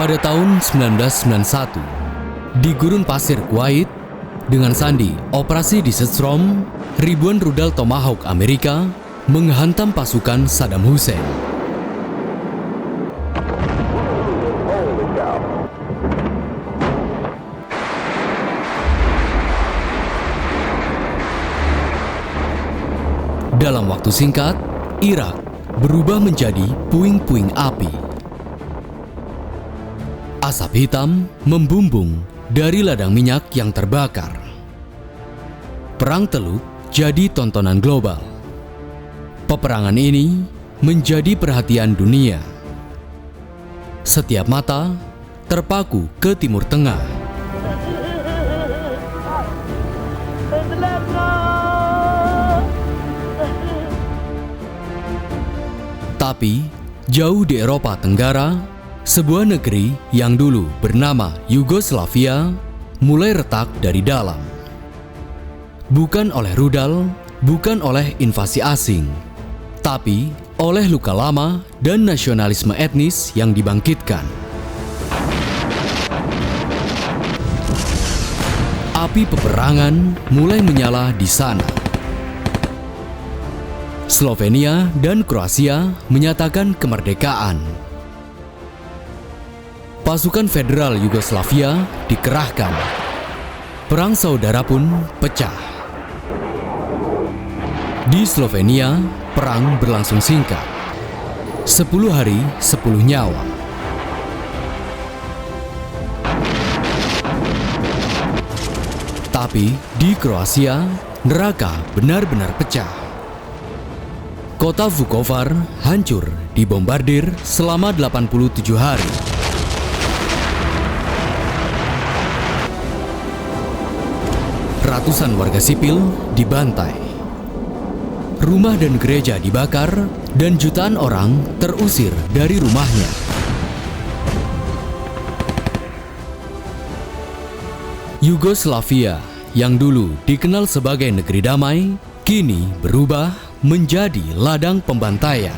Pada tahun 1991, di gurun pasir Kuwait, dengan sandi Operasi Desert Storm, ribuan rudal Tomahawk Amerika menghantam pasukan Saddam Hussein. Dalam waktu singkat, Irak berubah menjadi puing-puing api. Asap hitam membumbung dari ladang minyak yang terbakar. Perang Teluk jadi tontonan global. Peperangan ini menjadi perhatian dunia. Setiap mata terpaku ke Timur Tengah. Tapi, jauh di Eropa Tenggara, sebuah negeri yang dulu bernama Yugoslavia mulai retak dari dalam. Bukan oleh rudal, bukan oleh invasi asing, tapi oleh luka lama dan nasionalisme etnis yang dibangkitkan. Api peperangan mulai menyala di sana. Slovenia dan Kroasia menyatakan kemerdekaan. Pasukan federal Yugoslavia dikerahkan. Perang saudara pun pecah. Di Slovenia, perang berlangsung singkat. 10 hari, 10 nyawa. Tapi di Kroasia, neraka benar-benar pecah. Kota Vukovar hancur dibombardir selama 87 hari. Ratusan warga sipil dibantai. Rumah dan gereja dibakar dan jutaan orang terusir dari rumahnya. Yugoslavia yang dulu dikenal sebagai negeri damai, kini berubah menjadi ladang pembantaian.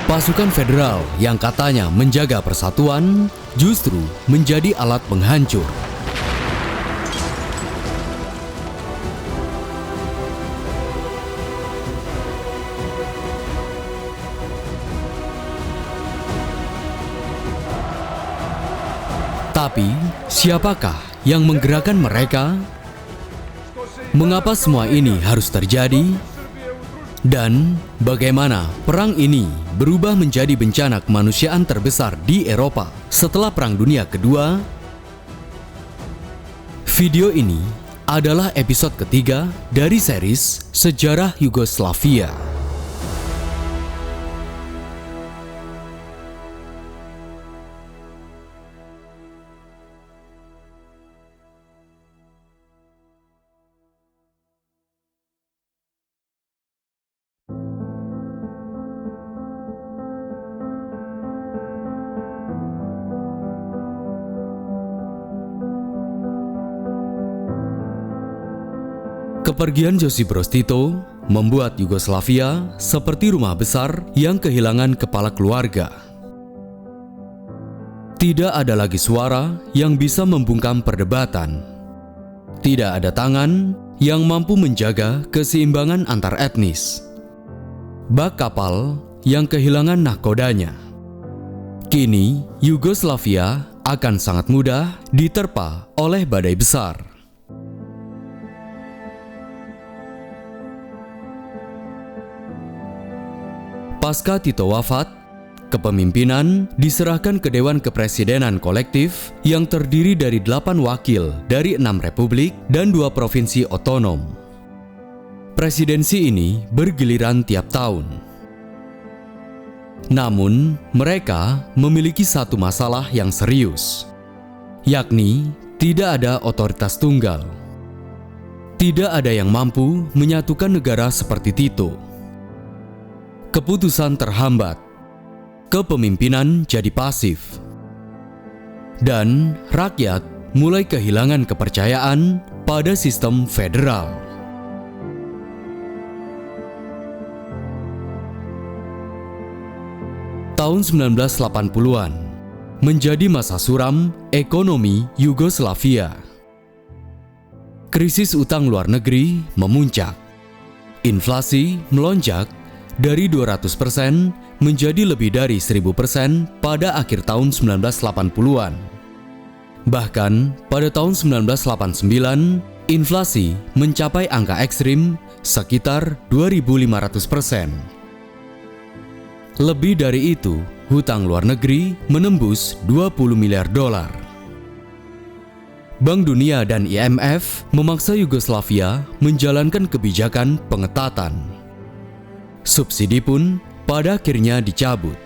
Pasukan federal yang katanya menjaga persatuan justru menjadi alat penghancur. Tapi, siapakah yang menggerakkan mereka? Mengapa semua ini harus terjadi? Dan bagaimana perang ini berubah menjadi bencana kemanusiaan terbesar di Eropa setelah Perang Dunia Kedua? Video ini adalah episode ketiga dari series Sejarah Yugoslavia. Kepergian Josip Broz Tito membuat Yugoslavia seperti rumah besar yang kehilangan kepala keluarga. Tidak ada lagi suara yang bisa membungkam perdebatan. Tidak ada tangan yang mampu menjaga keseimbangan antar etnis. Bak kapal yang kehilangan nahkodanya. Kini Yugoslavia akan sangat mudah diterpa oleh badai besar. Pasca Tito wafat, kepemimpinan diserahkan ke Dewan Kepresidenan Kolektif yang terdiri dari 8 wakil dari 6 republik dan 2 provinsi otonom. Presidensi ini bergiliran tiap tahun. Namun, mereka memiliki satu masalah yang serius, yakni tidak ada otoritas tunggal. Tidak ada yang mampu menyatukan negara seperti Tito. Keputusan terhambat, kepemimpinan jadi pasif, dan rakyat mulai kehilangan kepercayaan pada sistem federal. Tahun 1980-an, menjadi masa suram ekonomi Yugoslavia. Krisis utang luar negeri memuncak. Inflasi melonjak dari 200% menjadi lebih dari 1000% pada akhir tahun 1980-an. Bahkan pada tahun 1989, inflasi mencapai angka ekstrim sekitar 2.500%. Lebih dari itu, hutang luar negeri menembus 20 miliar dolar. Bank Dunia dan IMF memaksa Yugoslavia menjalankan kebijakan pengetatan. Subsidi pun pada akhirnya dicabut.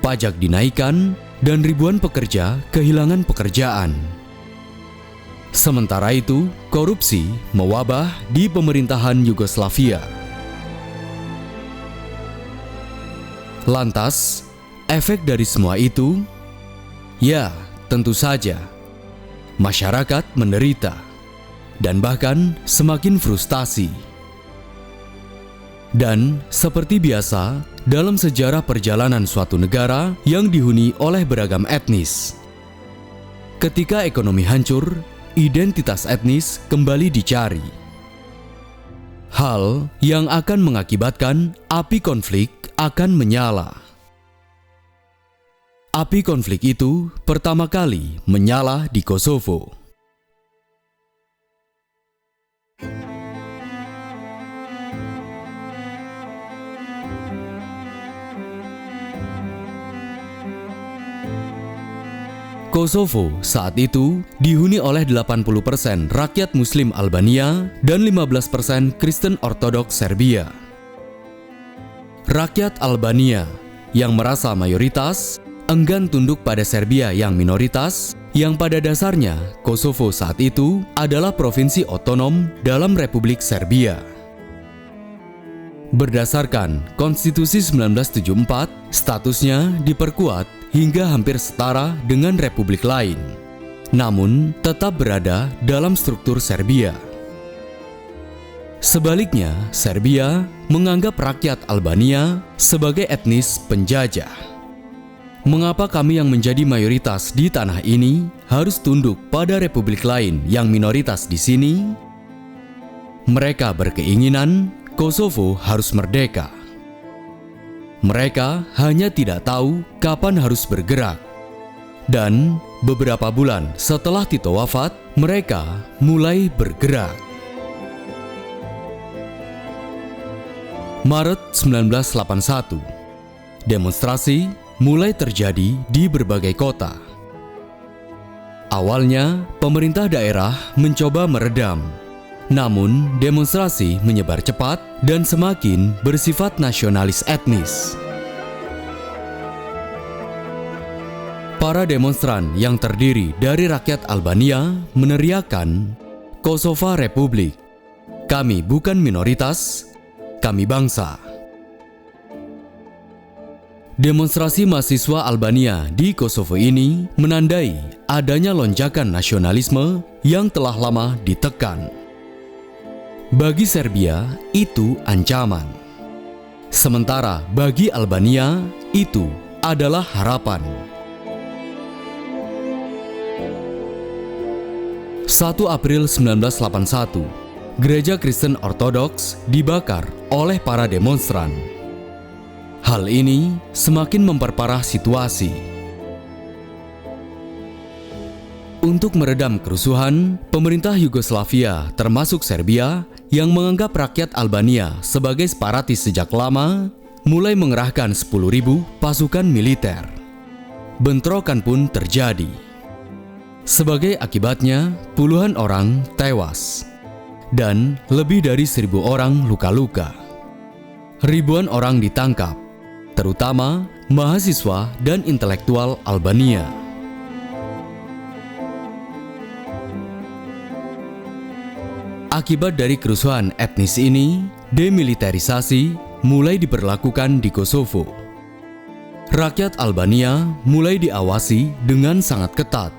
Pajak dinaikkan dan ribuan pekerja kehilangan pekerjaan. Sementara itu, korupsi mewabah di pemerintahan Yugoslavia. Lantas, efek dari semua itu? Ya, tentu saja. Masyarakat menderita dan bahkan semakin frustasi. Dan seperti biasa, dalam sejarah perjalanan suatu negara yang dihuni oleh beragam etnis, ketika ekonomi hancur, identitas etnis kembali dicari. Hal yang akan mengakibatkan api konflik akan menyala. Api konflik itu pertama kali menyala di Kosovo. Kosovo saat itu dihuni oleh 80% rakyat Muslim Albania dan 15% Kristen Ortodoks Serbia. Rakyat Albania yang merasa mayoritas enggan tunduk pada Serbia yang minoritas, yang pada dasarnya Kosovo saat itu adalah provinsi otonom dalam Republik Serbia. Berdasarkan Konstitusi 1974, statusnya diperkuat hingga hampir setara dengan republik lain, namun tetap berada dalam struktur Serbia. Sebaliknya, Serbia menganggap rakyat Albania sebagai etnis penjajah. Mengapa kami yang menjadi mayoritas di tanah ini harus tunduk pada republik lain yang minoritas di sini? Mereka berkeinginan Kosovo harus merdeka. Mereka hanya tidak tahu kapan harus bergerak. Dan beberapa bulan setelah Tito wafat, mereka mulai bergerak. Maret 1981, demonstrasi mulai terjadi di berbagai kota. Awalnya, pemerintah daerah mencoba meredam. Namun, demonstrasi menyebar cepat dan semakin bersifat nasionalis etnis. Para demonstran yang terdiri dari rakyat Albania meneriakkan, "Kosova Republik, kami bukan minoritas, kami bangsa." Demonstrasi mahasiswa Albania di Kosovo ini menandai adanya lonjakan nasionalisme yang telah lama ditekan. Bagi Serbia, itu ancaman. Sementara bagi Albania, itu adalah harapan. 1 April 1981, Gereja Kristen Ortodoks dibakar oleh para demonstran. Hal ini semakin memperparah situasi. Untuk meredam kerusuhan, pemerintah Yugoslavia termasuk Serbia yang menganggap rakyat Albania sebagai separatis sejak lama, mulai mengerahkan 10.000 pasukan militer. Bentrokan pun terjadi. Sebagai akibatnya, puluhan orang tewas dan lebih dari 1.000 orang luka-luka. Ribuan orang ditangkap, terutama mahasiswa dan intelektual Albania. Akibat dari kerusuhan etnis ini, demilitarisasi mulai diberlakukan di Kosovo. Rakyat Albania mulai diawasi dengan sangat ketat.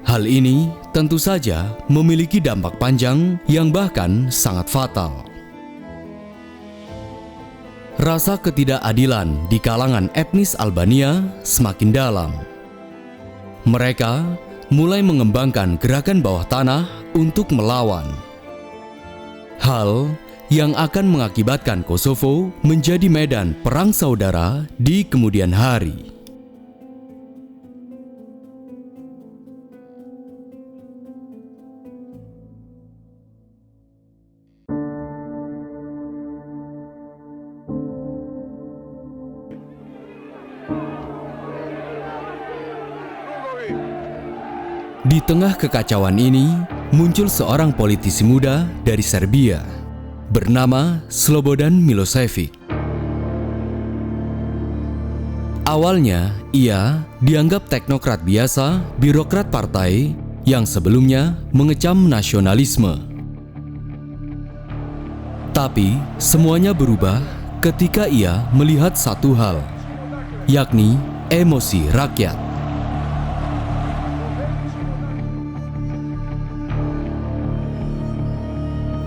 Hal ini tentu saja memiliki dampak panjang yang bahkan sangat fatal. Rasa ketidakadilan di kalangan etnis Albania semakin dalam. mereka mulai mengembangkan gerakan bawah tanah untuk melawan. Hal yang akan mengakibatkan Kosovo menjadi medan perang saudara di kemudian hari. Di tengah kekacauan ini, muncul seorang politisi muda dari Serbia, bernama Slobodan Milošević. Awalnya, ia dianggap teknokrat biasa, birokrat partai yang sebelumnya mengecam nasionalisme. Tapi, semuanya berubah ketika ia melihat satu hal, yakni emosi rakyat.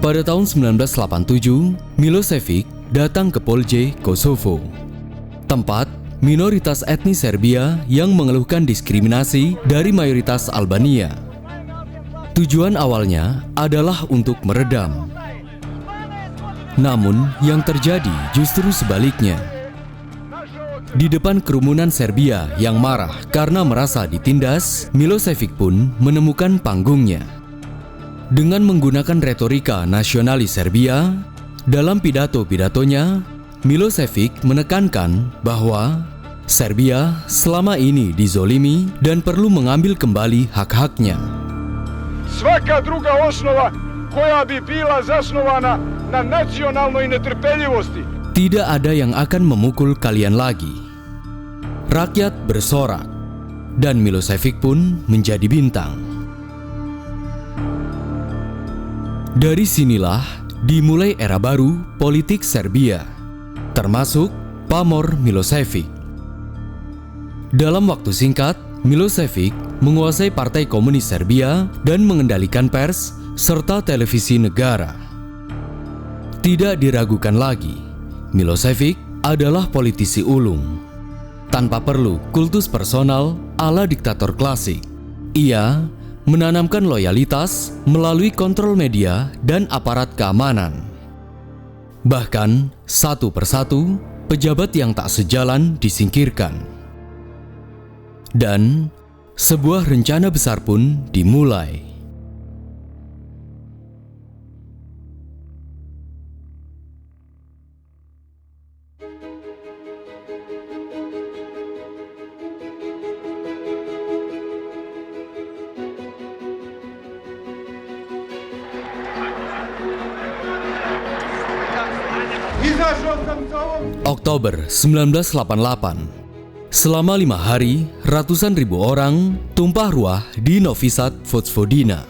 Pada tahun 1987, Milošević datang ke Polje, Kosovo, tempat minoritas etnis Serbia yang mengeluhkan diskriminasi dari mayoritas Albania. Tujuan awalnya adalah untuk meredam. Namun, yang terjadi justru sebaliknya. Di depan kerumunan Serbia yang marah karena merasa ditindas, Milošević pun menemukan panggungnya. Dengan menggunakan retorika nasionalis Serbia, dalam pidato-pidatonya, Milošević menekankan bahwa Serbia selama ini dizolimi dan perlu mengambil kembali hak-haknya. Svaka druga osnova koja bi bila zasnovana na nacionalnoj netrpeljivosti. Tidak ada yang akan memukul kalian lagi. Rakyat bersorak, dan Milošević pun menjadi bintang. Dari sinilah dimulai era baru politik Serbia, termasuk pamor Milošević. Dalam waktu singkat, Milošević menguasai Partai Komunis Serbia dan mengendalikan pers serta televisi negara. Tidak diragukan lagi, Milošević adalah politisi ulung. Tanpa perlu kultus personal ala diktator klasik, ia menanamkan loyalitas melalui kontrol media dan aparat keamanan. Bahkan, satu persatu, pejabat yang tak sejalan disingkirkan. Dan, sebuah rencana besar pun dimulai. Oktober 1988. Selama 5 hari, ratusan ribu orang tumpah ruah di Novi Sad, Vojvodina.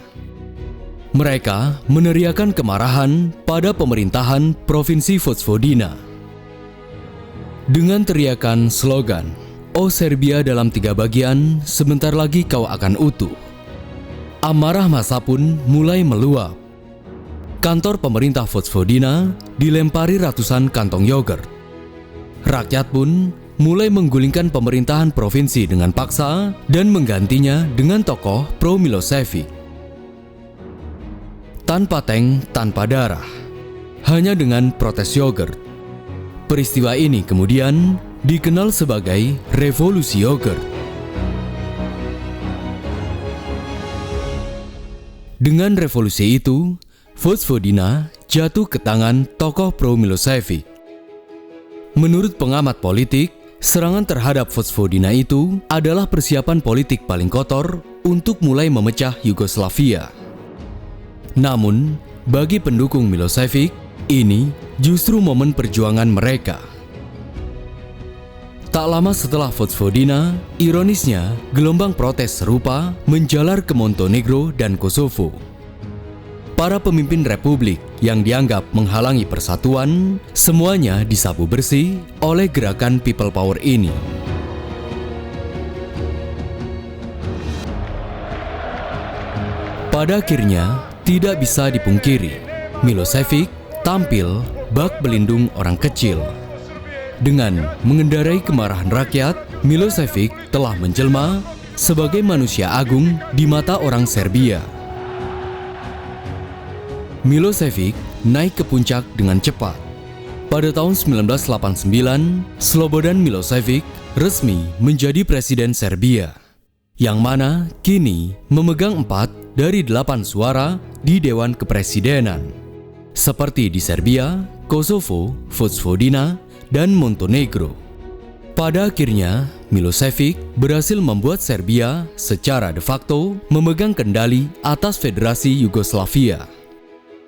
Mereka meneriakan kemarahan pada pemerintahan Provinsi Vojvodina. Dengan teriakan slogan, "Oh Serbia dalam 3 bagian, sebentar lagi kau akan utuh." Amarah massa pun mulai meluap. Kantor pemerintah Vojvodina dilempari ratusan kantong yogurt. Rakyat pun mulai menggulingkan pemerintahan provinsi dengan paksa dan menggantinya dengan tokoh pro-Milošević. Tanpa tank, tanpa darah, hanya dengan protes yogurt. Peristiwa ini kemudian dikenal sebagai Revolusi Yogurt. Dengan revolusi itu, Vojvodina jatuh ke tangan tokoh pro-Milošević. Menurut pengamat politik, serangan terhadap Vojvodina itu adalah persiapan politik paling kotor untuk mulai memecah Yugoslavia. Namun, bagi pendukung Milošević, ini justru momen perjuangan mereka. Tak lama setelah Vojvodina, ironisnya, gelombang protes serupa menjalar ke Montenegro dan Kosovo. Para pemimpin republik yang dianggap menghalangi persatuan, semuanya disapu bersih oleh gerakan People Power ini. Pada akhirnya, tidak bisa dipungkiri, Milošević tampil bak pelindung orang kecil. Dengan mengendarai kemarahan rakyat, Milošević telah menjelma sebagai manusia agung di mata orang Serbia. Milošević naik ke puncak dengan cepat. Pada tahun 1989, Slobodan Milošević resmi menjadi presiden Serbia, yang mana kini memegang 4 dari 8 suara di Dewan Kepresidenan, seperti di Serbia, Kosovo, Vojvodina, dan Montenegro. Pada akhirnya, Milošević berhasil membuat Serbia secara de facto memegang kendali atas Federasi Yugoslavia.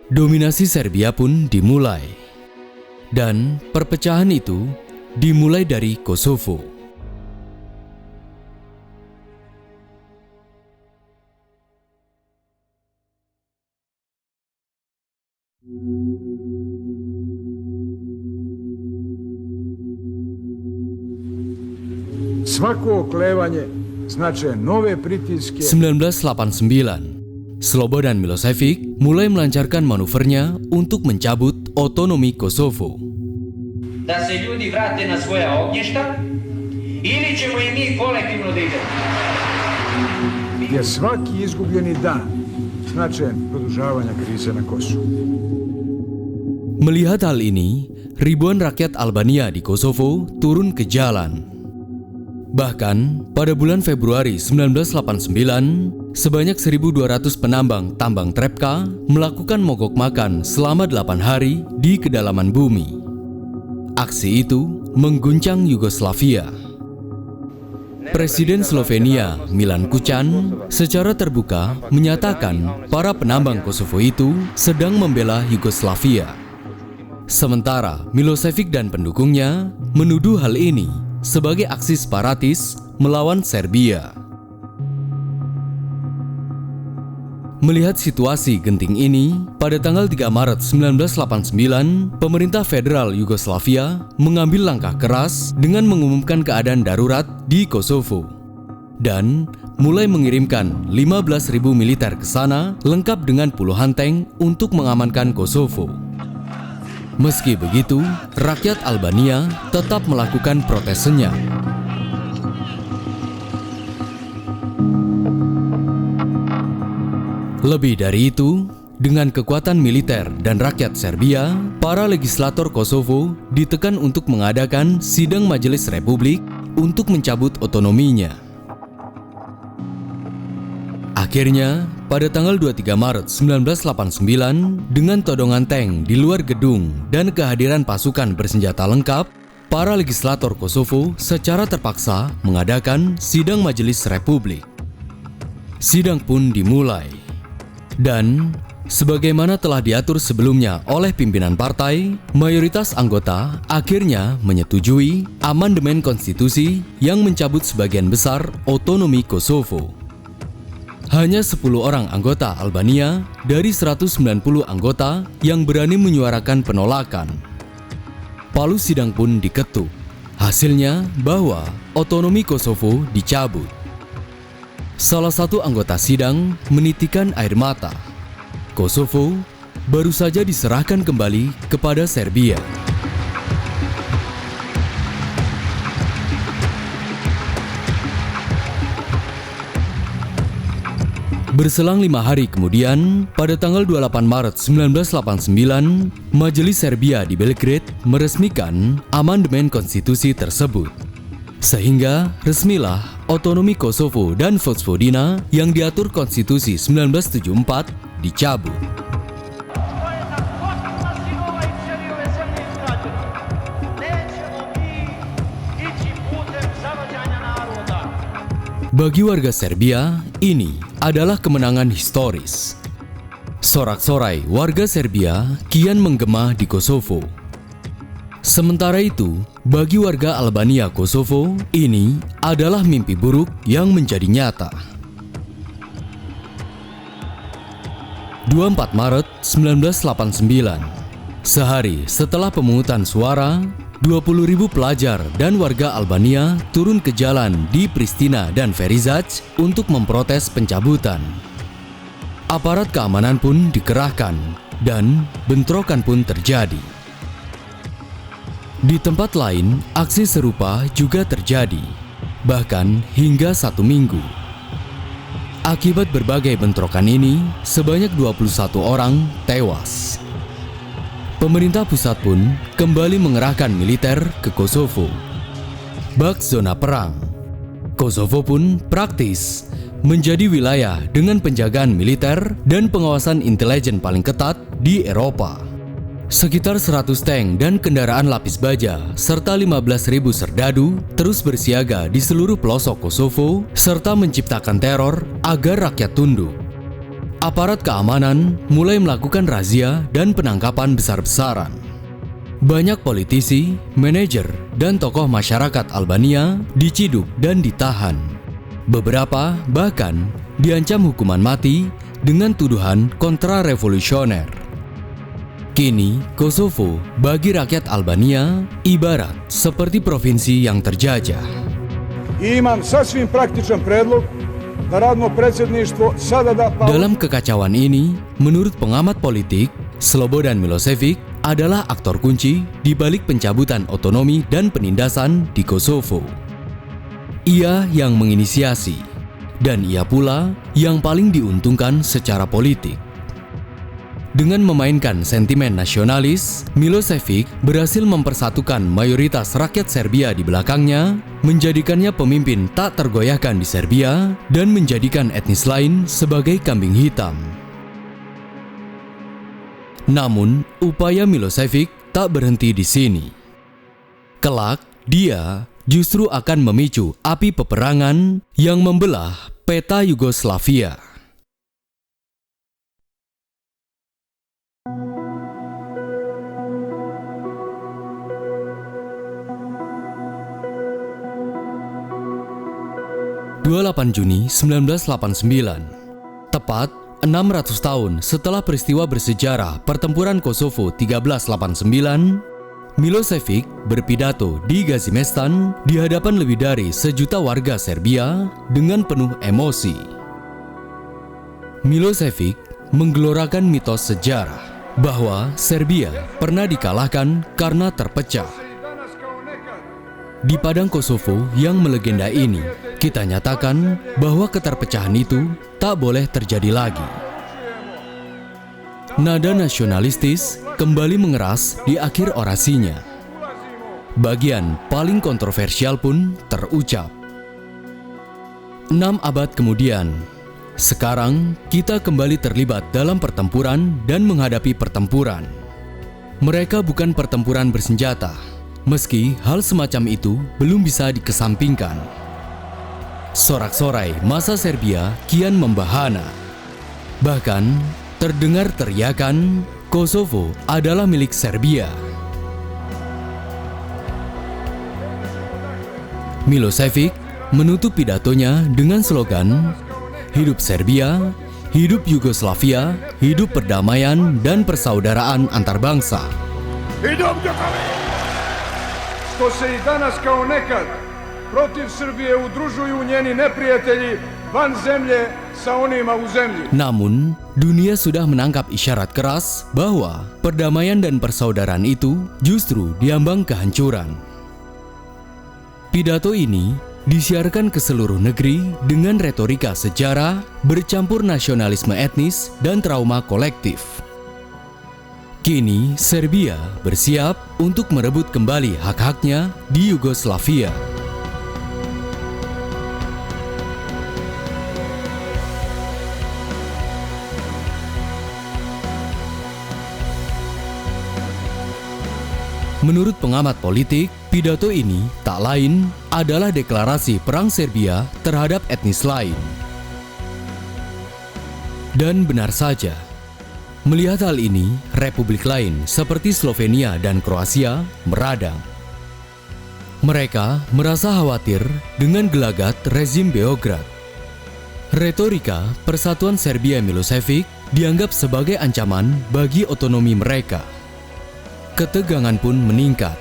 Dominasi Serbia pun dimulai. Dan perpecahan itu dimulai dari Kosovo. Svako oklevanje znače nove pritiske. 1989. Slobodan Milošević mulai melancarkan manuvernya untuk mencabut otonomi Kosovo. Da se ljudi vrate na svoja ognjišta ili ćemo i mi kolektivno da idemo. Gdje svaki izgubljeni dan znače produžavanja krize na Kosovu. Melihat hal ini, ribuan rakyat Albania di Kosovo turun ke jalan. Bahkan, pada bulan Februari 1989, sebanyak 1.200 penambang tambang Trepka melakukan mogok makan selama 8 hari di kedalaman bumi. Aksi itu mengguncang Yugoslavia. Presiden Slovenia, Milan Kucan, secara terbuka menyatakan para penambang Kosovo itu sedang membela Yugoslavia. Sementara Milošević dan pendukungnya menuduh hal ini sebagai aksi separatis melawan Serbia. Melihat situasi genting ini, pada tanggal 3 Maret 1989, pemerintah federal Yugoslavia mengambil langkah keras dengan mengumumkan keadaan darurat di Kosovo dan mulai mengirimkan 15.000 militer ke sana lengkap dengan puluhan tank untuk mengamankan Kosovo. Meski begitu, rakyat Albania tetap melakukan protes senyap. Lebih dari itu, dengan kekuatan militer dan rakyat Serbia, para legislator Kosovo ditekan untuk mengadakan sidang Majelis Republik untuk mencabut otonominya. Akhirnya, pada tanggal 23 Maret 1989, dengan todongan tank di luar gedung dan kehadiran pasukan bersenjata lengkap, para legislator Kosovo secara terpaksa mengadakan sidang Majelis Republik. Sidang pun dimulai. Dan, sebagaimana telah diatur sebelumnya oleh pimpinan partai, mayoritas anggota akhirnya menyetujui amandemen konstitusi yang mencabut sebagian besar otonomi Kosovo. Hanya 10 orang anggota Albania dari 190 anggota yang berani menyuarakan penolakan. Palu sidang pun diketuk. Hasilnya bahwa otonomi Kosovo dicabut. Salah satu anggota sidang menitikan air mata. Kosovo baru saja diserahkan kembali kepada Serbia. Berselang 5 hari kemudian, pada tanggal 28 Maret 1989, Majelis Serbia di Belgrade meresmikan amandemen konstitusi tersebut. Sehingga resmilah otonomi Kosovo dan Vojvodina yang diatur konstitusi 1974 dicabut. Bagi warga Serbia, ini adalah kemenangan historis. Sorak-sorai warga Serbia kian menggema di Kosovo. Sementara itu, bagi warga Albania Kosovo, ini adalah mimpi buruk yang menjadi nyata. 24 Maret 1989, sehari setelah pemungutan suara, 20.000 pelajar dan warga Albania turun ke jalan di Pristina dan Ferizaj untuk memprotes pencabutan. Aparat keamanan pun dikerahkan dan bentrokan pun terjadi. Di tempat lain, aksi serupa juga terjadi, bahkan hingga 1 minggu. Akibat berbagai bentrokan ini, sebanyak 21 orang tewas. Pemerintah pusat pun kembali mengerahkan militer ke Kosovo. Bak zona perang, Kosovo pun praktis menjadi wilayah dengan penjagaan militer dan pengawasan intelijen paling ketat di Eropa. Sekitar 100 tank dan kendaraan lapis baja serta 15.000 serdadu terus bersiaga di seluruh pelosok Kosovo serta menciptakan teror agar rakyat tunduk. Aparat keamanan mulai melakukan razia dan penangkapan besar-besaran. Banyak politisi, manajer, dan tokoh masyarakat Albania diciduk dan ditahan. Beberapa bahkan diancam hukuman mati dengan tuduhan kontra-revolusioner. Kini, Kosovo bagi rakyat Albania ibarat seperti provinsi yang terjajah. I imam sasvim praktičan predlog da radno predsjedništvo sada da Dalam kekacauan ini, menurut pengamat politik, Slobodan Milošević adalah aktor kunci di balik pencabutan otonomi dan penindasan di Kosovo. Ia yang menginisiasi, dan ia pula yang paling diuntungkan secara politik. Dengan memainkan sentimen nasionalis, Milošević berhasil mempersatukan mayoritas rakyat Serbia di belakangnya, menjadikannya pemimpin tak tergoyahkan di Serbia, dan menjadikan etnis lain sebagai kambing hitam. Namun, upaya Milošević tak berhenti di sini. Kelak, dia justru akan memicu api peperangan yang membelah peta Yugoslavia. Juni 1989, tepat 600 tahun setelah peristiwa bersejarah pertempuran Kosovo 1389, Milošević berpidato di Gazimestan di hadapan lebih dari 1 juta warga Serbia dengan penuh emosi. Milošević menggelorakan mitos sejarah bahwa Serbia pernah dikalahkan karena terpecah. Di padang Kosovo yang melegenda ini, kita nyatakan bahwa keterpecahan itu tak boleh terjadi lagi. Nada nasionalistis kembali mengeras di akhir orasinya. Bagian paling kontroversial pun terucap. 6 abad kemudian, sekarang kita kembali terlibat dalam pertempuran dan menghadapi pertempuran. Mereka bukan pertempuran bersenjata, meski hal semacam itu belum bisa dikesampingkan. Sorak-sorai masa Serbia kian membahana. Bahkan terdengar teriakan, Kosovo adalah milik Serbia. Milošević menutup pidatonya dengan slogan, "Hidup Serbia, hidup Yugoslavia, hidup perdamaian dan persaudaraan antar bangsa." Hidup Joković! Što se i danas kao nekad protiv Srbije udružuju njeni neprijatelji van zemlje sa onima u zemlji. Namun, dunia sudah menangkap isyarat keras bahwa perdamaian dan persaudaraan itu justru diambang kehancuran. Pidato ini disiarkan ke seluruh negeri dengan retorika sejarah bercampur nasionalisme etnis dan trauma kolektif. Kini, Serbia bersiap untuk merebut kembali hak-haknya di Yugoslavia. Menurut pengamat politik, pidato ini tak lain adalah deklarasi perang Serbia terhadap etnis lain. Dan benar saja, melihat hal ini, republik lain seperti Slovenia dan Kroasia meradang. Mereka merasa khawatir dengan gelagat rezim Beograd. Retorika persatuan Serbia Milošević dianggap sebagai ancaman bagi otonomi mereka. Ketegangan pun meningkat.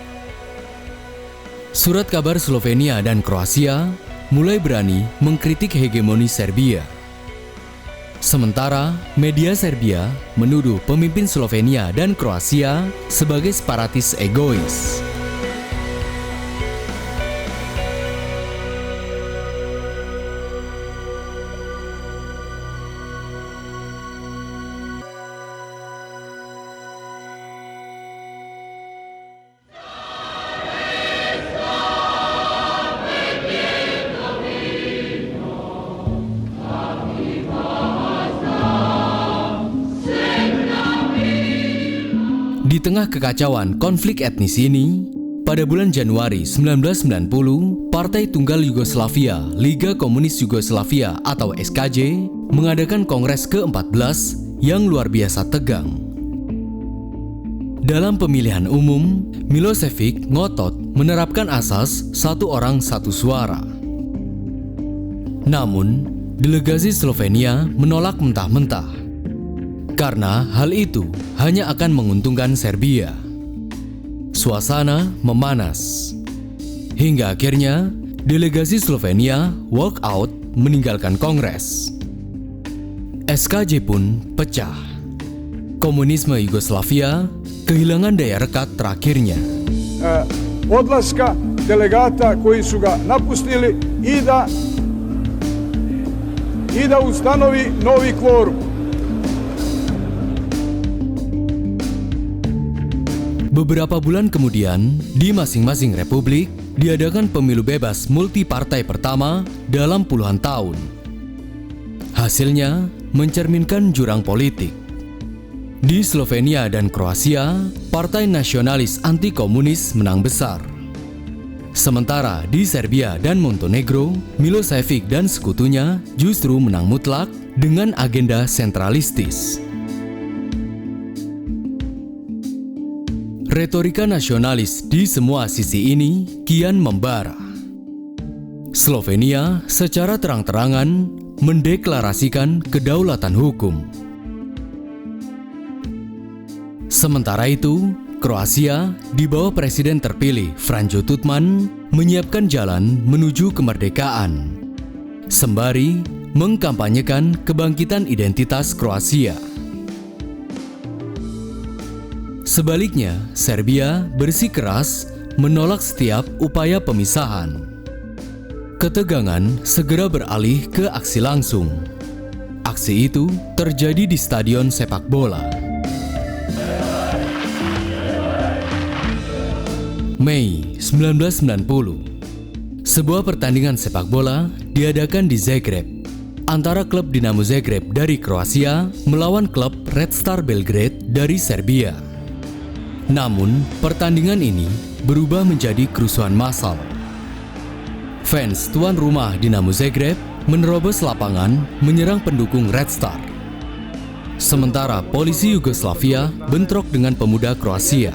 Surat kabar Slovenia dan Kroasia mulai berani mengkritik hegemoni Serbia. Sementara media Serbia menuduh pemimpin Slovenia dan Kroasia sebagai separatis egois. tengah kekacauan konflik etnis ini, pada bulan Januari 1990, Partai Tunggal Yugoslavia, Liga Komunis Yugoslavia atau SKJ, mengadakan kongres ke-14 yang luar biasa tegang. Dalam pemilihan umum, Milosevic ngotot menerapkan asas satu orang satu suara. Namun, delegasi Slovenia menolak mentah-mentah, karena hal itu hanya akan menguntungkan Serbia. Suasana memanas, hingga akhirnya delegasi Slovenia walk out meninggalkan kongres. SKJ pun pecah. Komunisme Yugoslavia kehilangan daya rekat terakhirnya. Odlaska delegata koji su ga napustili i da ustanovi novi kvorum. Beberapa bulan kemudian, di masing-masing republik diadakan pemilu bebas multipartai pertama dalam puluhan tahun. Hasilnya mencerminkan jurang politik. Di Slovenia dan Kroasia, partai nasionalis anti-komunis menang besar. Sementara di Serbia dan Montenegro, Milosevic dan sekutunya justru menang mutlak dengan agenda sentralistis. Retorika nasionalis di semua sisi ini kian membara. Slovenia secara terang-terangan mendeklarasikan kedaulatan hukum. Sementara itu, Kroasia di bawah presiden terpilih Franjo Tuđman menyiapkan jalan menuju kemerdekaan, sembari mengkampanyekan kebangkitan identitas Kroasia. Sebaliknya, Serbia bersikeras menolak setiap upaya pemisahan. Ketegangan segera beralih ke aksi langsung. Aksi itu terjadi di stadion sepak bola. Mei 1990, sebuah pertandingan sepak bola diadakan di Zagreb antara klub Dinamo Zagreb dari Kroasia melawan klub Red Star Belgrade dari Serbia. Namun, pertandingan ini berubah menjadi kerusuhan massal. Fans tuan rumah Dinamo Zagreb menerobos lapangan menyerang pendukung Red Star. Sementara polisi Yugoslavia bentrok dengan pemuda Kroasia.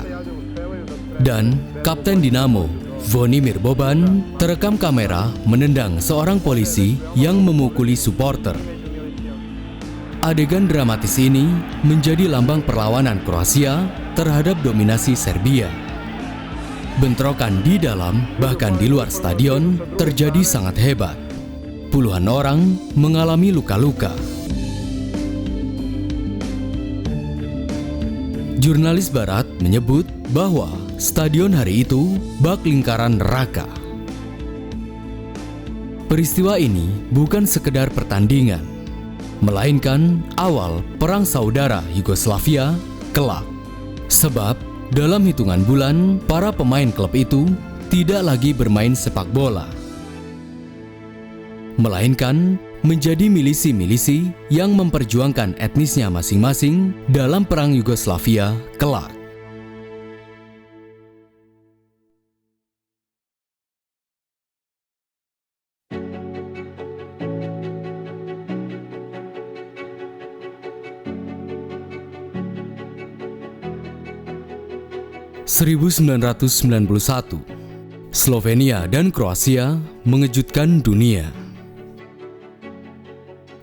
Dan Kapten Dinamo, Zvonimir Boban, terekam kamera menendang seorang polisi yang memukuli supporter. Adegan dramatis ini menjadi lambang perlawanan Kroasia terhadap dominasi Serbia. Bentrokan di dalam bahkan di luar stadion terjadi sangat hebat. Puluhan orang mengalami luka-luka. Jurnalis Barat menyebut bahwa stadion hari itu bak lingkaran neraka. Peristiwa ini bukan sekedar pertandingan, melainkan awal perang saudara Yugoslavia kelak. Sebab dalam hitungan bulan, para pemain klub itu tidak lagi bermain sepak bola, melainkan menjadi milisi-milisi yang memperjuangkan etnisnya masing-masing dalam perang Yugoslavia kelak. (1991), Slovenia dan Kroasia mengejutkan dunia.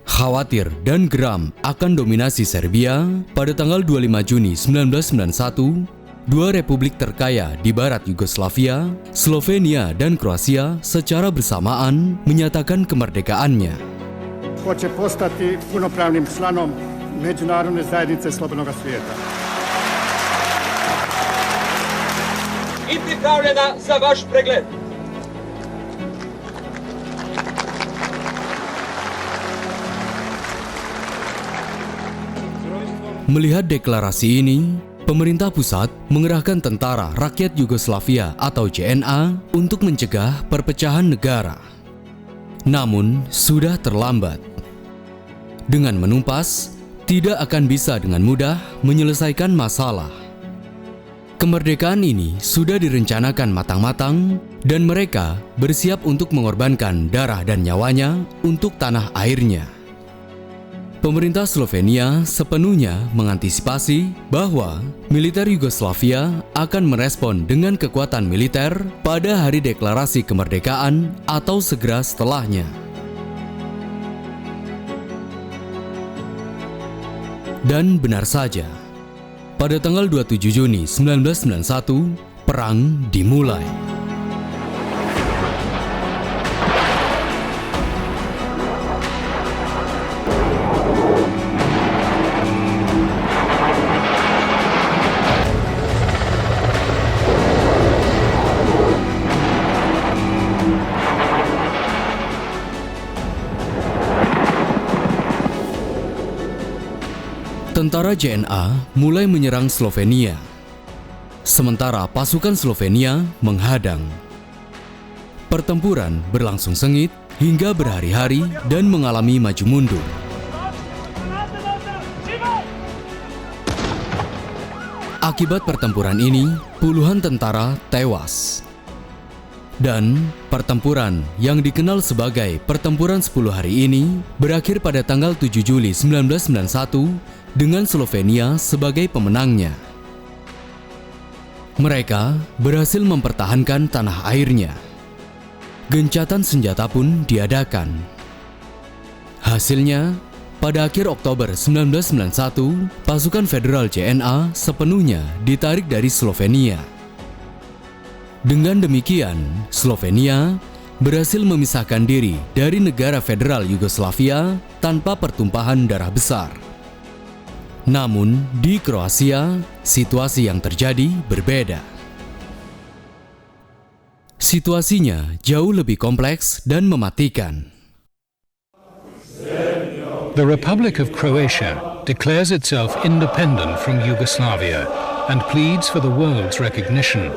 Khawatir dan geram akan dominasi Serbia, pada tanggal 25 Juni 1991, dua republik terkaya di barat Yugoslavia, Slovenia dan Kroasia secara bersamaan menyatakan kemerdekaannya. Hoće postati punopravnim članom Međunarodne zajednice slobodnog svijeta. I pripravljena za vaš pregled. Melihat deklarasi ini, pemerintah pusat mengerahkan Tentara Rakyat Yugoslavia atau JNA untuk mencegah perpecahan negara. Namun, sudah terlambat. Dengan menumpas, tidak akan bisa dengan mudah menyelesaikan masalah. Kemerdekaan ini sudah direncanakan matang-matang dan mereka bersiap untuk mengorbankan darah dan nyawanya untuk tanah airnya. Pemerintah Slovenia sepenuhnya mengantisipasi bahwa militer Yugoslavia akan merespon dengan kekuatan militer pada hari deklarasi kemerdekaan atau segera setelahnya. Dan benar saja, pada tanggal 27 Juni 1991, perang dimulai. Tentara JNA mulai menyerang Slovenia, sementara pasukan Slovenia menghadang. Pertempuran berlangsung sengit hingga berhari-hari dan mengalami maju mundur. Akibat pertempuran ini, puluhan tentara tewas. Dan pertempuran yang dikenal sebagai Pertempuran 10 Hari ini berakhir pada tanggal 7 Juli 1991 dengan Slovenia sebagai pemenangnya. Mereka berhasil mempertahankan tanah airnya. Gencatan senjata pun diadakan. Hasilnya, pada akhir Oktober 1991, pasukan federal JNA sepenuhnya ditarik dari Slovenia. Dengan demikian, Slovenia berhasil memisahkan diri dari negara federal Yugoslavia tanpa pertumpahan darah besar. Namun, di Kroasia, situasi yang terjadi berbeda. Situasinya jauh lebih kompleks dan mematikan. The Republic of Croatia declares itself independent from Yugoslavia and pleads for the world's recognition.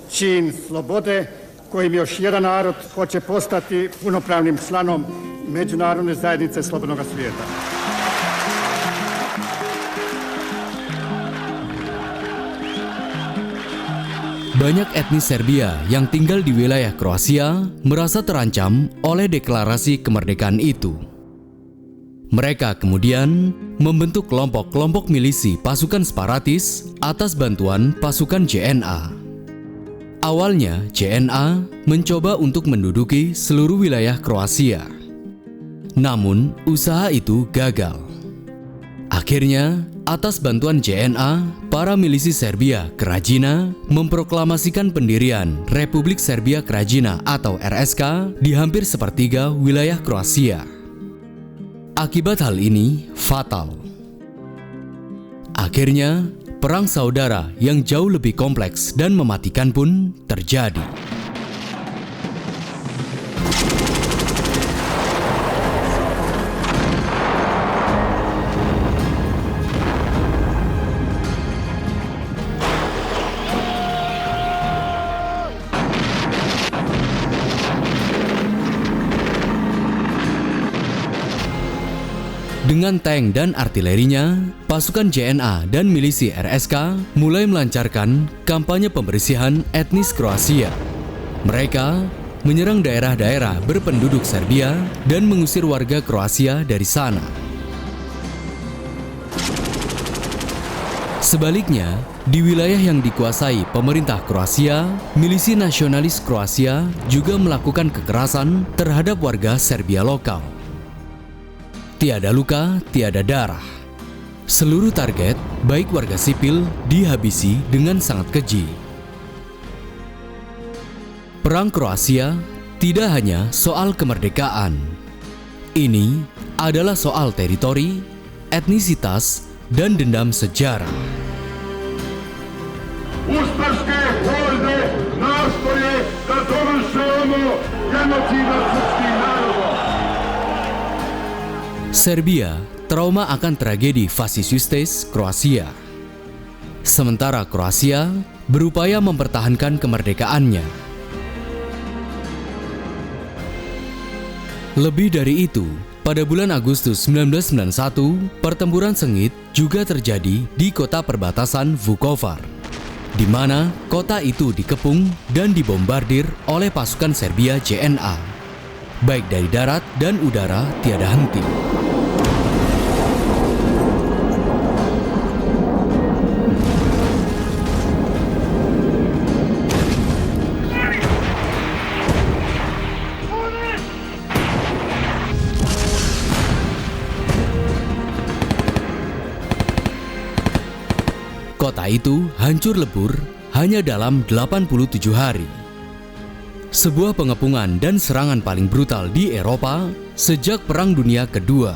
Čin slobode kojim još jedan narod hoće postati punopravnim članom Međunarodne zajednice slobodnog svijeta. Banyak etnis Serbia yang tinggal di wilayah Kroasia merasa terancam oleh deklarasi kemerdekaan itu. Mereka kemudian membentuk kelompok-kelompok milisi pasukan separatis atas bantuan pasukan JNA. Awalnya, JNA mencoba untuk menduduki seluruh wilayah Kroasia. Namun, usaha itu gagal. Akhirnya, atas bantuan JNA, para milisi Serbia Krajina memproklamasikan pendirian Republik Serbia Krajina atau RSK di hampir sepertiga wilayah Kroasia. Akibat hal ini fatal. Akhirnya, perang saudara yang jauh lebih kompleks dan mematikan pun terjadi. Dengan tank dan artilerinya, pasukan JNA dan milisi RSK mulai melancarkan kampanye pembersihan etnis Kroasia. Mereka menyerang daerah-daerah berpenduduk Serbia dan mengusir warga Kroasia dari sana. Sebaliknya, di wilayah yang dikuasai pemerintah Kroasia, milisi nasionalis Kroasia juga melakukan kekerasan terhadap warga Serbia lokal. Tiada luka, tiada darah. Seluruh target, baik warga sipil, dihabisi dengan sangat keji. Perang Kroasia tidak hanya soal kemerdekaan. Ini adalah soal teritori, etnisitas, dan dendam sejarah. Ustaške horde nastoje da dovrše ono genocida srpskih naroda. Serbia trauma akan tragedi fasisistes Kroasia. Sementara Kroasia berupaya mempertahankan kemerdekaannya. Lebih dari itu, pada bulan Agustus 1991, pertempuran sengit juga terjadi di kota perbatasan Vukovar, di mana kota itu dikepung dan dibombardir oleh pasukan Serbia JNA, baik dari darat dan udara tiada henti. Kota itu hancur lebur hanya dalam 87 hari. Sebuah pengepungan dan serangan paling brutal di Eropa sejak Perang Dunia Kedua.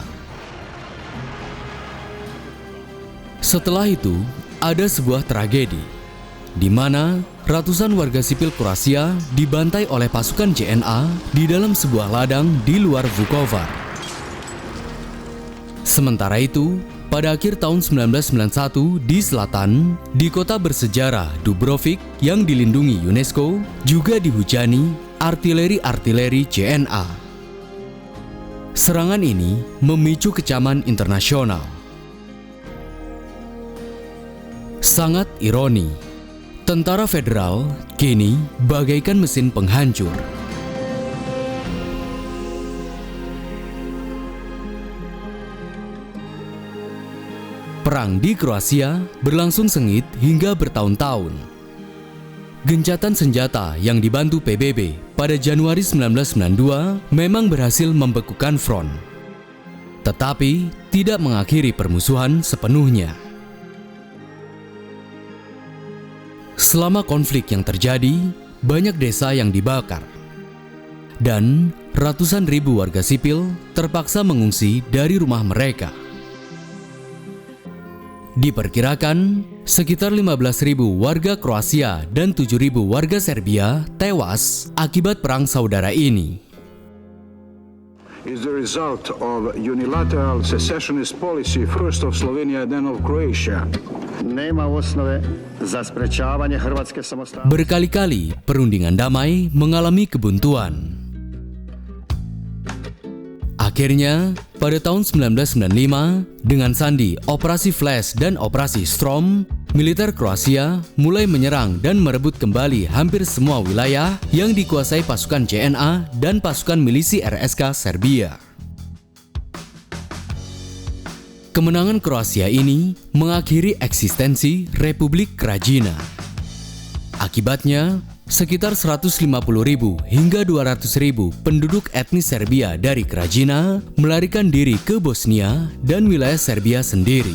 Setelah itu, ada sebuah tragedi, di mana ratusan warga sipil Kroasia dibantai oleh pasukan JNA di dalam sebuah ladang di luar Vukovar. Sementara itu, pada akhir tahun 1991 di selatan, di kota bersejarah Dubrovnik yang dilindungi UNESCO, juga dihujani artileri-artileri JNA. Serangan ini memicu kecaman internasional. Sangat ironi, tentara federal kini bagaikan mesin penghancur. Perang di Kroasia berlangsung sengit hingga bertahun-tahun. Gencatan senjata yang dibantu PBB pada Januari 1992 memang berhasil membekukan front, tetapi tidak mengakhiri permusuhan sepenuhnya. Selama konflik yang terjadi, banyak desa yang dibakar, dan ratusan ribu warga sipil terpaksa mengungsi dari rumah mereka. Diperkirakan, sekitar 15.000 warga Kroasia dan 7.000 warga Serbia tewas akibat perang saudara ini. Is the result of unilateral secessionist policy first of Slovenia then of Croatia. Nema osnove za sprečavanje Hrvatske samostalnosti. Berkali-kali perundingan damai mengalami kebuntuan. Akhirnya, pada tahun 1995, dengan sandi Operasi Flash dan Operasi Storm, militer Kroasia mulai menyerang dan merebut kembali hampir semua wilayah yang dikuasai pasukan JNA dan pasukan milisi RSK Serbia. Kemenangan Kroasia ini mengakhiri eksistensi Republik Krajina. Akibatnya, sekitar 150.000 hingga 200.000 penduduk etnis Serbia dari Krajina melarikan diri ke Bosnia dan wilayah Serbia sendiri.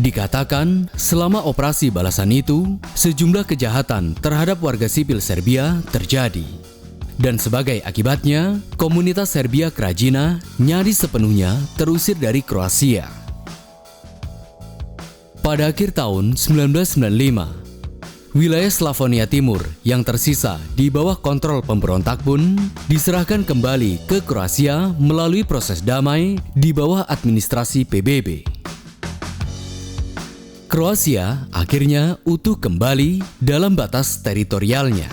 Dikatakan, selama operasi balasan itu, sejumlah kejahatan terhadap warga sipil Serbia terjadi. Dan sebagai akibatnya, komunitas Serbia Krajina nyaris sepenuhnya terusir dari Kroasia. Pada akhir tahun 1995, wilayah Slavonia Timur yang tersisa di bawah kontrol pemberontak pun diserahkan kembali ke Kroasia melalui proses damai di bawah administrasi PBB. Kroasia akhirnya utuh kembali dalam batas teritorialnya.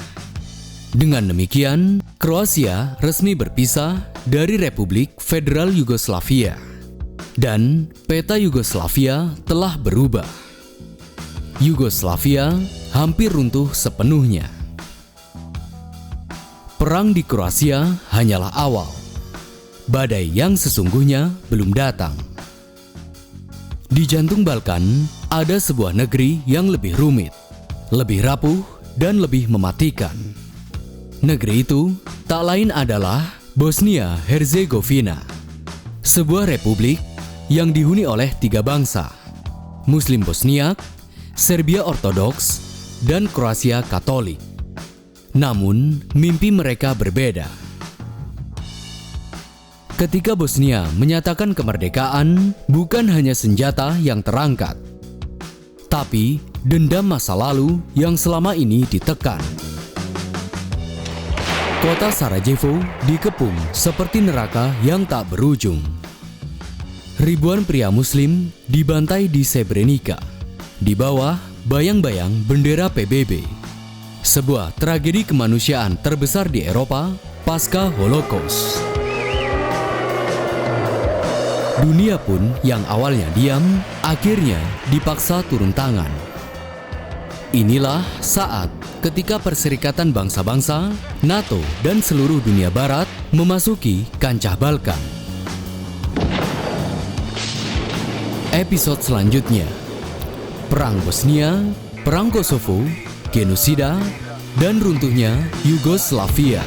Dengan demikian, Kroasia resmi berpisah dari Republik Federal Yugoslavia, dan peta Yugoslavia telah berubah. Yugoslavia hampir runtuh sepenuhnya. Perang di Kroasia hanyalah awal. Badai yang sesungguhnya belum datang. Di jantung Balkan, ada sebuah negeri yang lebih rumit, lebih rapuh, dan lebih mematikan. Negeri itu tak lain adalah Bosnia-Herzegovina, sebuah republik yang dihuni oleh 3 bangsa, Muslim Bosniak, Serbia Ortodoks, dan Kroasia Katolik. Namun, mimpi mereka berbeda. Ketika Bosnia menyatakan kemerdekaan, bukan hanya senjata yang terangkat, tapi dendam masa lalu yang selama ini ditekan. Kota Sarajevo dikepung seperti neraka yang tak berujung. Ribuan pria Muslim dibantai di Srebrenica, di bawah bayang-bayang bendera PBB. Sebuah tragedi kemanusiaan terbesar di Eropa pasca Holocaust. Dunia pun yang awalnya diam, akhirnya dipaksa turun tangan. Inilah saat ketika Perserikatan Bangsa-Bangsa, NATO, dan seluruh dunia barat memasuki kancah Balkan. Episode selanjutnya, Perang Bosnia, Perang Kosovo, genosida, dan runtuhnya Yugoslavia.